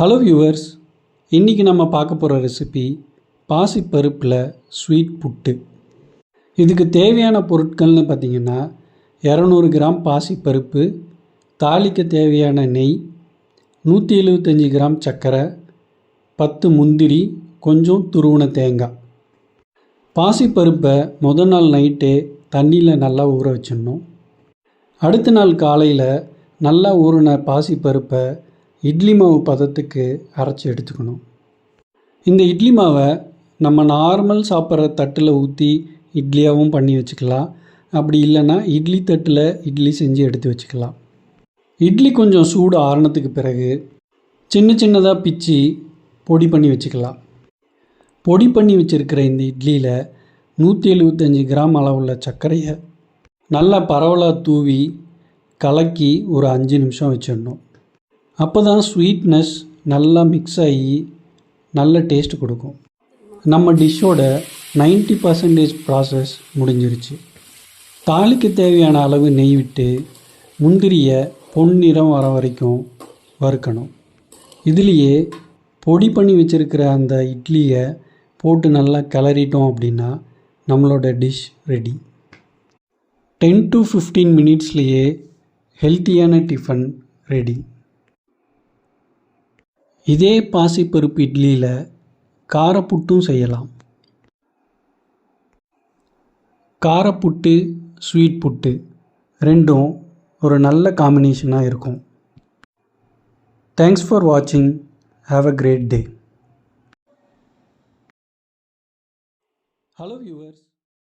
Hello viewers, இன்றைக்கி நம்ம பார்க்க போகிற ரெசிபி பாசிப்பருப்பில் ஸ்வீட் புட்டு. இதுக்கு தேவையான பொருட்கள்னு பார்த்திங்கன்னா 200 கிராம் பாசிப்பருப்பு, தாளிக்க தேவையான நெய், 175 கிராம் சர்க்கரை, 10 முந்திரி, கொஞ்சம் துருவன தேங்காய். பாசிப்பருப்பை முதல் நாள் நைட்டே தண்ணியில் நல்லா ஊற வச்சிடணும். அடுத்த நாள் காலையில் நல்லா ஊறின பாசிப்பருப்பை இட்லி மாவு பதத்துக்கு அரைச்சி எடுத்துக்கணும். இந்த இட்லி மாவை நம்ம நார்மல் சாப்பிட்ற தட்டில் ஊற்றி இட்லியாகவும் பண்ணி வச்சுக்கலாம். அப்படி இல்லைன்னா இட்லி தட்டில் இட்லி செஞ்சு எடுத்து வச்சுக்கலாம். இட்லி கொஞ்சம் சூடு ஆறுனதுக்கு பிறகு சின்ன சின்னதாக பிச்சு பொடி பண்ணி வச்சுக்கலாம். பொடி பண்ணி வச்சுருக்கிற இந்த இட்லியில் 175 கிராம் அளவுள்ள சர்க்கரையை நல்லா பரவலாக தூவி கலக்கி ஒரு 5 நிமிஷம் வச்சிடணும். அப்போ தான் ஸ்வீட்னஸ் நல்லா மிக்ஸ் ஆகி நல்ல டேஸ்ட் கொடுக்கும். நம்ம டிஷ்ஷோட 90% ப்ராசஸ் முடிஞ்சிருச்சு. தாளிக்கு தேவையான அளவு நெய் விட்டு முந்திரியை பொன்னிறம் வர வரைக்கும் வறுக்கணும். இதுலேயே பொடி பண்ணி வச்சுருக்கிற அந்த இட்லியை போட்டு நல்லா கிளறிட்டோம் அப்படின்னா நம்மளோட டிஷ் ரெடி. 10 to 15 மினிட்ஸ்லேயே ஹெல்த்தியான டிஃபன் ரெடி. இதே பாசிப்பருப்பு இட்லியில் காரப்புட்டும் செய்யலாம். காரப்புட்டு, ஸ்வீட் புட்டு ரெண்டும் ஒரு நல்ல காம்பினேஷனாக இருக்கும். தேங்க்ஸ் ஃபார் வாட்சிங். Have a great day. Hello viewers.